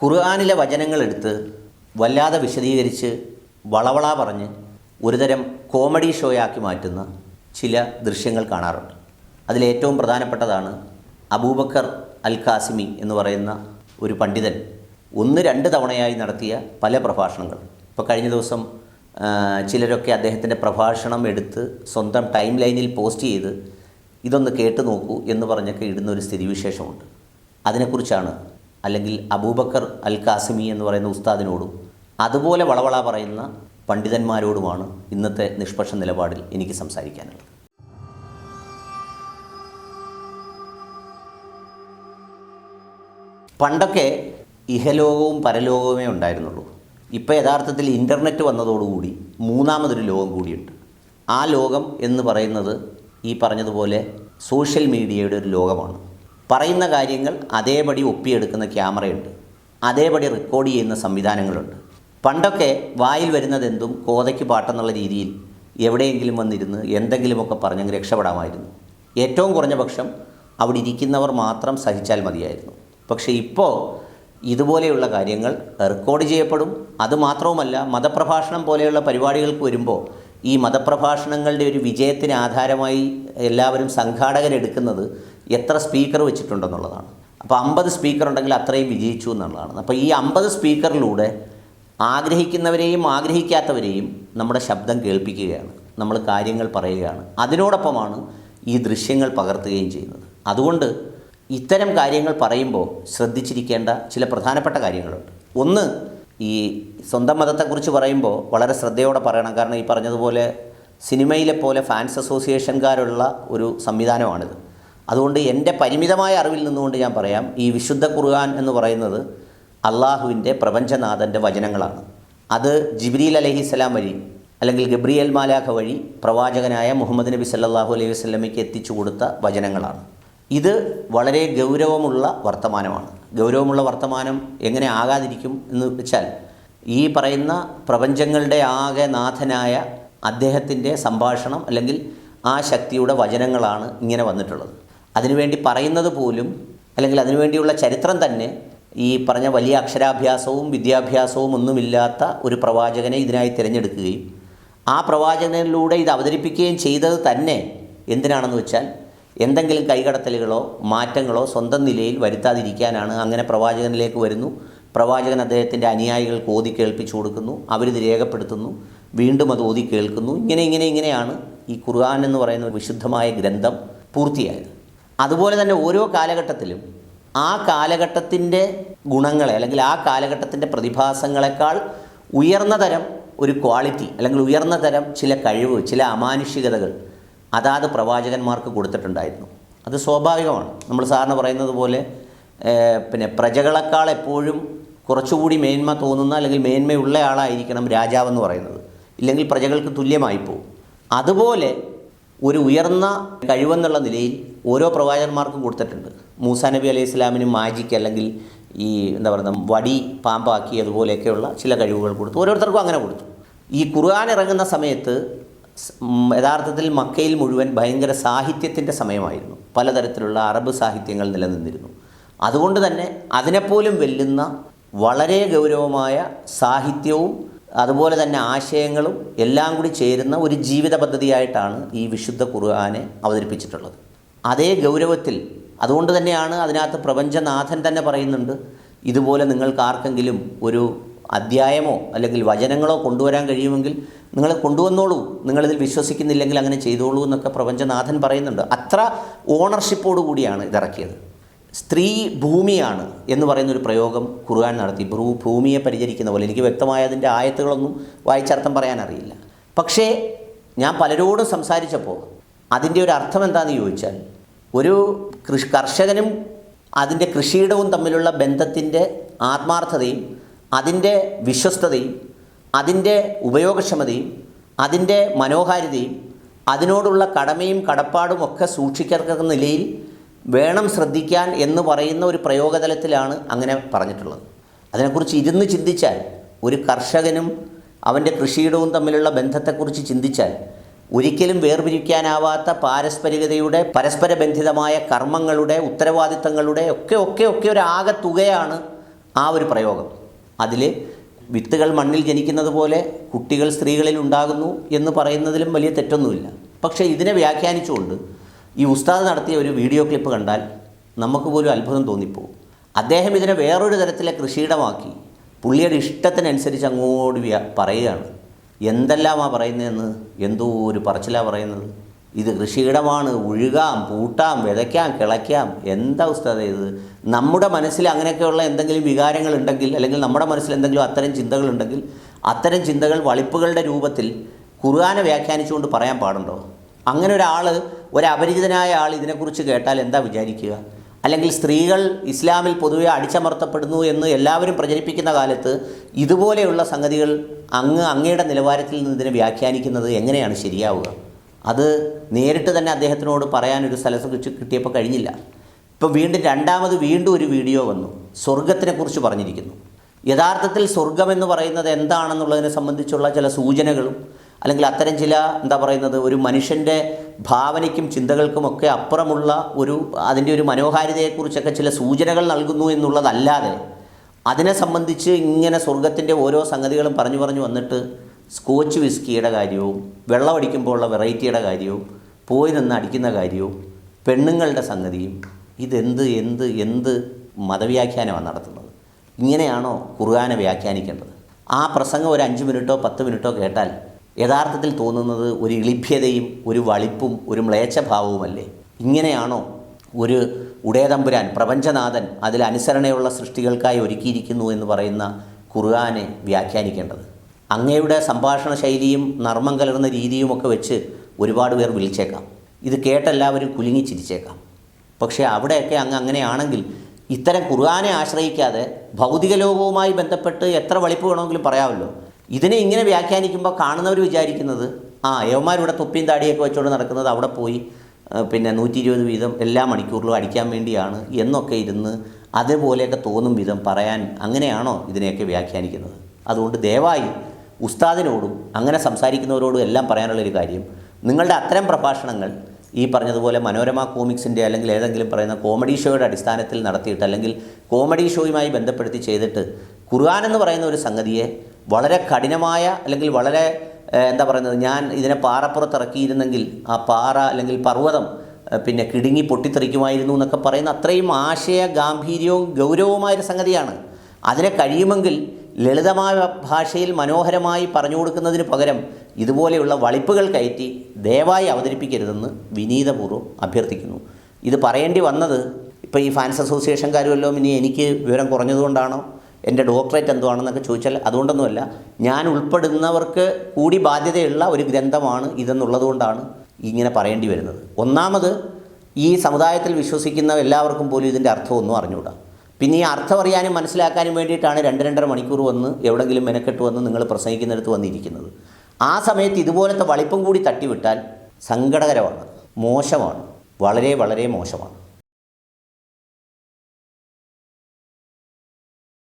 ഖുർആനിലെ വചനങ്ങളെടുത്ത് വല്ലാതെ വിശദീകരിച്ച് വളവള പറഞ്ഞ് ഒരുതരം കോമഡി ഷോയാക്കി മാറ്റുന്ന ചില ദൃശ്യങ്ങൾ കാണാറുണ്ട്. അതിലേറ്റവും പ്രധാനപ്പെട്ടതാണ് അബൂബക്കർ അൽ ഖാസിമി എന്ന് പറയുന്ന ഒരു പണ്ഡിതൻ 1-2 തവണയായി നടത്തിയ പല പ്രഭാഷണങ്ങൾ. ഇപ്പോൾ കഴിഞ്ഞ ദിവസം ചിലരൊക്കെ അദ്ദേഹത്തിൻ്റെ പ്രഭാഷണം എടുത്ത് സ്വന്തം ടൈം ലൈനിൽ പോസ്റ്റ് ചെയ്ത് ഇതൊന്ന് കേട്ടു നോക്കൂ എന്ന് പറഞ്ഞൊക്കെ ഇടുന്ന ഒരു സ്ഥിതിവിശേഷമുണ്ട്. അതിനെക്കുറിച്ചാണ്, അല്ലെങ്കിൽ അബൂബക്കർ അൽ ഖാസിമി എന്ന് പറയുന്ന ഉസ്താദിനോടും അതുപോലെ വളവള പറയുന്ന പണ്ഡിതന്മാരോടുമാണ് ഇന്നത്തെ നിഷ്പക്ഷ നിലപാടിൽ എനിക്ക് സംസാരിക്കാനുള്ളത്. പണ്ടൊക്കെ ഇഹലോകവും പരലോകവുമേ ഉണ്ടായിരുന്നുള്ളൂ. ഇപ്പോൾ യഥാർത്ഥത്തിൽ ഇൻ്റർനെറ്റ് വന്നതോടുകൂടി മൂന്നാമതൊരു ലോകം കൂടിയുണ്ട്. ആ ലോകം എന്ന് പറയുന്നത് ഈ പറഞ്ഞതുപോലെ സോഷ്യൽ മീഡിയയുടെ ഒരു ലോകമാണ്. പറയുന്ന കാര്യങ്ങൾ അതേപടി ഒപ്പിയെടുക്കുന്ന ക്യാമറയുണ്ട്, അതേപടി റെക്കോർഡ് ചെയ്യുന്ന സംവിധാനങ്ങളുണ്ട്. പണ്ടൊക്കെ വായിൽ വരുന്നതെന്തും കോതയ്ക്ക് പാട്ടെന്നുള്ള രീതിയിൽ എവിടെയെങ്കിലും വന്നിരുന്ന് എന്തെങ്കിലുമൊക്കെ പറഞ്ഞങ്ങ് രക്ഷപ്പെടാമായിരുന്നു. ഏറ്റവും കുറഞ്ഞ പക്ഷം അവിടെ ഇരിക്കുന്നവർ മാത്രം സഹിച്ചാൽ മതിയായിരുന്നു. പക്ഷേ ഇപ്പോൾ ഇതുപോലെയുള്ള കാര്യങ്ങൾ റെക്കോർഡ് ചെയ്യപ്പെടും. അതുമാത്രവുമല്ല, മതപ്രഭാഷണം പോലെയുള്ള പരിപാടികൾക്ക് വരുമ്പോൾ ഈ മതപ്രഭാഷണങ്ങളുടെ ഒരു വിജയത്തിന് ആധാരമായി എല്ലാവരും സംഘാടകരെടുക്കുന്നത് എത്ര സ്പീക്കർ വെച്ചിട്ടുണ്ടെന്നുള്ളതാണ്. അപ്പോൾ 50 സ്പീക്കർ ഉണ്ടെങ്കിൽ അത്രയും വിജയിച്ചു എന്നുള്ളതാണ്. അപ്പോൾ ഈ 50 സ്പീക്കറിലൂടെ ആഗ്രഹിക്കുന്നവരെയും ആഗ്രഹിക്കാത്തവരെയും നമ്മുടെ ശബ്ദം കേൾപ്പിക്കുകയാണ്, നമ്മൾ കാര്യങ്ങൾ പറയുകയാണ്. അതിനോടൊപ്പമാണ് ഈ ദൃശ്യങ്ങൾ പകർത്തുകയും ചെയ്യുന്നത്. അതുകൊണ്ട് ഇത്തരം കാര്യങ്ങൾ പറയുമ്പോൾ ശ്രദ്ധിച്ചിരിക്കേണ്ട ചില പ്രധാനപ്പെട്ട കാര്യങ്ങളുണ്ട്. ഒന്ന്, ഈ സ്വന്തം മതത്തെക്കുറിച്ച് പറയുമ്പോൾ വളരെ ശ്രദ്ധയോടെ പറയണം. കാരണം ഈ പറഞ്ഞതുപോലെ സിനിമയിലെ പോലെ ഫാൻസ് അസോസിയേഷൻകാരുള്ള ഒരു സംവിധാനമാണിത്. അതുകൊണ്ട് എൻ്റെ പരിമിതമായ അറിവിൽ നിന്നുകൊണ്ട് ഞാൻ പറയാം, ഈ വിശുദ്ധ ഖുർആൻ എന്ന് പറയുന്നത് അള്ളാഹുവിൻ്റെ പ്രപഞ്ചനാഥൻ്റെ വചനങ്ങളാണ്. അത് ജിബ്രീൽ അലൈഹിസ്സലാം വഴി അല്ലെങ്കിൽ ഗബ്രിയേൽ മാലാഖ വഴി പ്രവാചകനായ മുഹമ്മദ് നബി സല്ലല്ലാഹു അലൈഹി വസല്ലമയ്ക്ക് എത്തിച്ചു കൊടുത്ത വചനങ്ങളാണ്. ഇത് വളരെ ഗൗരവമുള്ള വർത്തമാനമാണ്. ഗൗരവമുള്ള വർത്തമാനം എങ്ങനെ ആകാതിരിക്കും എന്ന് വെച്ചാൽ, ഈ പറയുന്ന പ്രപഞ്ചങ്ങളുടെ ആകെ നാഥനായ അദ്ദേഹത്തിൻ്റെ സംഭാഷണം അല്ലെങ്കിൽ ആ ശക്തിയുടെ വചനങ്ങളാണ് ഇങ്ങനെ വന്നിട്ടുള്ളത്. അതിനുവേണ്ടി പറയുന്നത് പോലും, അല്ലെങ്കിൽ അതിനുവേണ്ടിയുള്ള ചരിത്രം തന്നെ ഈ പറഞ്ഞ വലിയ അക്ഷരാഭ്യാസവും വിദ്യാഭ്യാസവും ഒന്നുമില്ലാത്ത ഒരു പ്രവാചകനെ ഇതിനായി തിരഞ്ഞെടുക്കുകയും ആ പ്രവാചകനിലൂടെ ഇത് അവതരിപ്പിക്കുകയും ചെയ്തത് തന്നെ എന്തിനാണെന്ന് വെച്ചാൽ, എന്തെങ്കിലും കൈകടത്തലുകളോ മാറ്റങ്ങളോ സ്വന്തം നിലയിൽ വരുത്താതിരിക്കാനാണ്. അങ്ങനെ പ്രവാചകനിലേക്ക് വരുന്നു, പ്രവാചകൻ അദ്ദേഹത്തിൻ്റെ അനുയായികൾക്ക് ഓതി കേൾപ്പിച്ചു കൊടുക്കുന്നു, അവരിത് രേഖപ്പെടുത്തുന്നു, വീണ്ടും അത് ഓതി കേൾക്കുന്നു. ഇങ്ങനെയാണ് ഈ ഖുർആൻ എന്ന് പറയുന്ന വിശുദ്ധമായ ഗ്രന്ഥം പൂർത്തിയായത്. അതുപോലെ തന്നെ ഓരോ കാലഘട്ടത്തിലും ആ കാലഘട്ടത്തിൻ്റെ ഗുണങ്ങളെ അല്ലെങ്കിൽ ആ കാലഘട്ടത്തിൻ്റെ പ്രതിഭാസങ്ങളെക്കാൾ ഉയർന്ന തരം ഒരു ക്വാളിറ്റി അല്ലെങ്കിൽ ഉയർന്ന തരം ചില കഴിവ്, ചില അമാനുഷികതകൾ അതാത് പ്രവാചകന്മാർക്ക് കൊടുത്തിട്ടുണ്ടായിരുന്നു. അത് സ്വാഭാവികമാണ്. നമ്മൾ സാറിന് പറയുന്നത് പോലെ പ്രജകളെക്കാൾ എപ്പോഴും കുറച്ചുകൂടി മേന്മ തോന്നുന്ന അല്ലെങ്കിൽ മേന്മയുള്ള ആളായിരിക്കണം രാജാവെന്ന് പറയുന്നത്, ഇല്ലെങ്കിൽ പ്രജകൾക്ക് തുല്യമായി പോകും. അതുപോലെ ഒരു ഉയർന്ന കഴിവെന്നുള്ള നിലയിൽ ഓരോ പ്രവാചകന്മാർക്കും കൊടുത്തിട്ടുണ്ട്. മൂസാ നബി അലൈഹി ഇസ്ലാമിന് മാജിക്ക് അല്ലെങ്കിൽ ഈ വടി പാമ്പാക്കി അതുപോലെയൊക്കെയുള്ള ചില കഴിവുകൾ കൊടുത്തു. ഓരോരുത്തർക്കും അങ്ങനെ കൊടുത്തു. ഈ ഖുർആൻ ഇറങ്ങുന്ന സമയത്ത് യഥാർത്ഥത്തിൽ മക്കയിൽ മുഴുവൻ ഭയങ്കര സാഹിത്യത്തിൻ്റെ സമയമായിരുന്നു. പലതരത്തിലുള്ള അറബ് സാഹിത്യങ്ങൾ നിലനിന്നിരുന്നു. അതുകൊണ്ട് തന്നെ അതിനെപ്പോലും വെല്ലുന്ന വളരെ ഗൗരവമായ സാഹിത്യവും അതുപോലെ തന്നെ ആശയങ്ങളും എല്ലാം കൂടി ചേരുന്ന ഒരു ജീവിത പദ്ധതിയായിട്ടാണ് ഈ വിശുദ്ധ ഖുർആനെ അവതരിപ്പിച്ചിട്ടുള്ളത്. അതേ ഗൗരവത്തിൽ, അതുകൊണ്ട് തന്നെയാണ് അതിനകത്ത് പ്രപഞ്ചനാഥൻ തന്നെ പറയുന്നുണ്ട്, ഇതുപോലെ നിങ്ങൾക്ക് ആർക്കെങ്കിലും ഒരു അധ്യായമോ അല്ലെങ്കിൽ വചനങ്ങളോ കൊണ്ടുവരാൻ കഴിയുമെങ്കിൽ നിങ്ങൾ കൊണ്ടുവന്നോളൂ, നിങ്ങളിതിൽ വിശ്വസിക്കുന്നില്ലെങ്കിൽ അങ്ങനെ ചെയ്തോളൂ എന്നൊക്കെ പ്രപഞ്ചനാഥൻ പറയുന്നുണ്ട്. അത്ര ഓണർഷിപ്പോടു കൂടിയാണ് ഇതിറക്കിയത്. സ്ത്രീ ഭൂമിയാണ് എന്ന് പറയുന്നൊരു പ്രയോഗം ഖുർആൻ നടത്തി. ഭൂമിയെ പരിചരിക്കുന്ന പോലെ. എനിക്ക് വ്യക്തമായ അതിൻ്റെ ആയത്തുകളൊന്നും വായിച്ചർത്ഥം പറയാനറിയില്ല. പക്ഷേ ഞാൻ പലരോടും സംസാരിച്ചപ്പോൾ അതിൻ്റെ ഒരു അർത്ഥം എന്താണെന്ന് ചോദിച്ചാൽ, ഒരു കർഷകനും അതിൻ്റെ കൃഷിയിടവും തമ്മിലുള്ള ബന്ധത്തിൻ്റെ ആത്മാർത്ഥതയും അതിൻ്റെ വിശ്വസ്തതയും അതിൻ്റെ ഉപയോഗക്ഷമതയും അതിൻ്റെ മനോഹാരിതയും അതിനോടുള്ള കടമയും കടപ്പാടും ഒക്കെ സൂക്ഷിക്കത്തക്ക നിലയിൽ വേണം ശ്രദ്ധിക്കാൻ എന്ന് പറയുന്ന ഒരു പ്രയോഗതലത്തിലാണ് അങ്ങനെ പറഞ്ഞിട്ടുള്ളത്. അതിനെക്കുറിച്ച് ഇരുന്ന് ചിന്തിച്ചാൽ, ഒരു കർഷകനും അവൻ്റെ കൃഷിയിടവും തമ്മിലുള്ള ബന്ധത്തെക്കുറിച്ച് ചിന്തിച്ചാൽ ഒരിക്കലും വേർപിരിക്കാനാവാത്ത പാരസ്പരികതയുടെ പരസ്പര ബന്ധിതമായ കർമ്മങ്ങളുടെ ഉത്തരവാദിത്തങ്ങളുടെ ഒക്കെ ഒരു ആകെ തുകയാണ് ആ ഒരു പ്രയോഗം. അതിൽ വിത്തുകൾ മണ്ണിൽ ജനിക്കുന്നത് പോലെ കുട്ടികൾ സ്ത്രീകളിൽ ഉണ്ടാകുന്നു എന്ന് പറയുന്നതിലും വലിയ തെറ്റൊന്നുമില്ല. പക്ഷേ ഇതിനെ വ്യാഖ്യാനിച്ചുകൊണ്ട് ഈ ഉസ്താദ് നടത്തിയ ഒരു വീഡിയോ ക്ലിപ്പ് കണ്ടാൽ നമുക്ക് പോലും അത്ഭുതം തോന്നിപ്പോകും. അദ്ദേഹം ഇതിനെ വേറൊരു തരത്തിലെ കൃഷിയിടമാക്കി പുള്ളിയുടെ ഇഷ്ടത്തിനനുസരിച്ച് അങ്ങോട്ട് പറയുകയാണ്. എന്തെല്ലാമാണ് പറയുന്നതെന്ന്, എന്തോ ഒരു പറച്ചിലാണ് പറയുന്നത്. ഇത് കൃഷിയിടമാണ്, ഉഴുകാം, പൂട്ടാം, വിതയ്ക്കാം, കിളയ്ക്കാം. എന്താ ഉസ്താദേ ഇത്? നമ്മുടെ മനസ്സിൽ അങ്ങനെയൊക്കെയുള്ള എന്തെങ്കിലും വികാരങ്ങളുണ്ടെങ്കിൽ, അല്ലെങ്കിൽ നമ്മുടെ മനസ്സിൽ എന്തെങ്കിലും അത്തരം ചിന്തകളുണ്ടെങ്കിൽ, അത്തരം ചിന്തകൾ വളിപ്പുകളുടെ രൂപത്തിൽ ഖുർആനെ വ്യാഖ്യാനിച്ചുകൊണ്ട് പറയാൻ പാടുണ്ടോ? അങ്ങനെ ഒരാൾ, ഒരു അപരിചിതനായ ആൾ ഇതിനെക്കുറിച്ച് കേട്ടാൽ എന്താ വിചാരിക്കുക? അല്ലെങ്കിൽ സ്ത്രീകൾ ഇസ്ലാമിൽ പൊതുവെ അടിച്ചമർത്തപ്പെടുന്നു എന്ന് എല്ലാവരും പ്രചരിപ്പിക്കുന്ന കാലത്ത് ഇതുപോലെയുള്ള സംഗതികൾ അങ്ങയുടെ നിലവാരത്തിൽ നിന്ന് ഇതിനെ വ്യാഖ്യാനിക്കുന്നത് എങ്ങനെയാണ് ശരിയാവുക? അത് നേരിട്ട് തന്നെ അദ്ദേഹത്തിനോട് പറയാനൊരു സ്ഥലത്ത് കിട്ടിയപ്പോൾ കഴിഞ്ഞില്ല. ഇപ്പോൾ വീണ്ടും ഒരു വീഡിയോ വന്നു, സ്വർഗത്തിനെക്കുറിച്ച് പറഞ്ഞിരിക്കുന്നു. യഥാർത്ഥത്തിൽ സ്വർഗമെന്ന് പറയുന്നത് എന്താണെന്നുള്ളതിനെ സംബന്ധിച്ചുള്ള ചില സൂചനകളും, അല്ലെങ്കിൽ അത്തരം ചില ഒരു മനുഷ്യൻ്റെ ഭാവനയ്ക്കും ചിന്തകൾക്കുമൊക്കെ അപ്പുറമുള്ള അതിൻ്റെ ഒരു മനോഹാരിതയെക്കുറിച്ചൊക്കെ ചില സൂചനകൾ നൽകുന്നു എന്നുള്ളതല്ലാതെ അതിനെ സംബന്ധിച്ച് ഇങ്ങനെ സ്വർഗത്തിൻ്റെ ഓരോ സംഗതികളും പറഞ്ഞു വന്നിട്ട് സ്കോച്ച് വിസ്കിയുടെ കാര്യവും, വെള്ളമടിക്കുമ്പോഴുള്ള വെറൈറ്റിയുടെ കാര്യവും, പോയി നിന്ന് അടിക്കുന്ന കാര്യവും, പെണ്ണുങ്ങളുടെ സംഗതിയും, എന്ത് മതവ്യാഖ്യാനമാണ് നടത്തുന്നത്? ഇങ്ങനെയാണോ ഖുർആനെ വ്യാഖ്യാനിക്കേണ്ടത്? ആ പ്രസംഗം ഒരു 5 മിനിറ്റോ 10 മിനിറ്റോ കേട്ടാൽ യഥാർത്ഥത്തിൽ തോന്നുന്നത് ഒരു ഇളിഭ്യതയും ഒരു വളിപ്പും ഒരു മ്ലേച്ഛഭാവവുമല്ലേ? ഇങ്ങനെയാണോ ഒരു ഉടയതമ്പുരാൻ, പ്രപഞ്ചനാഥൻ അതിൽ അനുസരണയുള്ള സൃഷ്ടികൾക്കായി ഒരുക്കിയിരിക്കുന്നു എന്ന് പറയുന്ന ഖുർആനെ വ്യാഖ്യാനിക്കേണ്ടത്? അങ്ങയുടെ സംഭാഷണ ശൈലിയും നർമ്മം കലർന്ന രീതിയുമൊക്കെ വെച്ച് ഒരുപാട് പേർ വിളിച്ചേക്കാം, ഇത് കേട്ടെല്ലാവരും കുലുങ്ങിച്ചിരിച്ചേക്കാം. പക്ഷേ അവിടെയൊക്കെ അങ്ങനെയാണെങ്കിൽ ഇത്തരം ഖുർആനെ ആശ്രയിക്കാതെ ഭൗതിക ലോകവുമായി ബന്ധപ്പെട്ട് എത്ര വളിപ്പ് വേണമെങ്കിലും പറയാമല്ലോ. ഇതിനെ ഇങ്ങനെ വ്യാഖ്യാനിക്കുമ്പോൾ കാണുന്നവർ വിചാരിക്കുന്നത് യവന്മാരിവിടെ തൊപ്പിയും താടിയൊക്കെ വെച്ചുകൊണ്ട് നടക്കുന്നത് അവിടെ പോയി 120 വീതം എല്ലാ മണിക്കൂറിലും അടിക്കാൻ വേണ്ടിയാണ് എന്നൊക്കെ ഇരുന്ന് അതുപോലെയൊക്കെ തോന്നും വിധം പറയാൻ, അങ്ങനെയാണോ ഇതിനെയൊക്കെ വ്യാഖ്യാനിക്കുന്നത്? അതുകൊണ്ട് ദയവായി ഉസ്താദിനോടും അങ്ങനെ സംസാരിക്കുന്നവരോടും എല്ലാം പറയാനുള്ളൊരു കാര്യം, നിങ്ങളുടെ അത്തരം പ്രഭാഷണങ്ങൾ ഈ പറഞ്ഞതുപോലെ മനോരമ കോമിക്സിൻ്റെ അല്ലെങ്കിൽ ഏതെങ്കിലും പറയുന്ന കോമഡി ഷോയുടെ അടിസ്ഥാനത്തിൽ നടത്തിയിട്ട്, അല്ലെങ്കിൽ കോമഡി ഷോയുമായി ബന്ധപ്പെടുത്തി ചെയ്തിട്ട് ഖുർആൻ എന്ന് പറയുന്ന ഒരു സംഗതിയെ വളരെ കഠിനമായ, അല്ലെങ്കിൽ വളരെ ഞാൻ ഇതിനെ പാറപ്പുറത്തിറക്കിയിരുന്നെങ്കിൽ ആ പാറ അല്ലെങ്കിൽ പർവ്വതം കിടുങ്ങി പൊട്ടിത്തെറിക്കുമായിരുന്നു എന്നൊക്കെ പറയുന്ന അത്രയും ആശയ ഗാംഭീര്യവും ഗൗരവവുമായൊരു സംഗതിയാണ്. അതിനെ കഴിയുമെങ്കിൽ ലളിതമായ ഭാഷയിൽ മനോഹരമായി പറഞ്ഞു കൊടുക്കുന്നതിന് പകരം ഇതുപോലെയുള്ള വളിപ്പുകൾ കയറ്റി ദയവായി അവതരിപ്പിക്കരുതെന്ന് വിനീതപൂർവ്വം അഭ്യർത്ഥിക്കുന്നു. ഇത് പറയേണ്ടി വന്നത് ഇപ്പോൾ ഈ ഫാൻസ് അസോസിയേഷൻകാരുമല്ലോ ഇനി എനിക്ക് വിവരം കുറഞ്ഞതുകൊണ്ടാണോ, എൻ്റെ ഡോക്ടറേറ്റ് എന്തുവാണെന്നൊക്കെ ചോദിച്ചാൽ അതുകൊണ്ടൊന്നുമല്ല, ഞാൻ ഉൾപ്പെടുന്നവർക്ക് കൂടി ബാധ്യതയുള്ള ഒരു ഗ്രന്ഥമാണ് ഇതെന്നുള്ളതുകൊണ്ടാണ് ഇങ്ങനെ പറയേണ്ടി വരുന്നത്. ഒന്നാമത്, ഈ സമുദായത്തിൽ വിശ്വസിക്കുന്ന എല്ലാവർക്കും പോലും ഇതിൻ്റെ അർത്ഥമൊന്നും അറിഞ്ഞുകൂടാ. പിന്നെ ഈ അർത്ഥം അറിയാനും മനസ്സിലാക്കാനും വേണ്ടിയിട്ടാണ് 2-2.5 മണിക്കൂർ വന്ന് എവിടെയെങ്കിലും മെനക്കെട്ട് വന്ന് നിങ്ങൾ പ്രസംഗിക്കുന്നിടത്ത് വന്നിരിക്കുന്നത്. ആ സമയത്ത് ഇതുപോലത്തെ വളിപ്പം കൂടി തട്ടിവിട്ടാൽ സങ്കടകരമാണ്, മോശമാണ്, വളരെ വളരെ മോശമാണ്.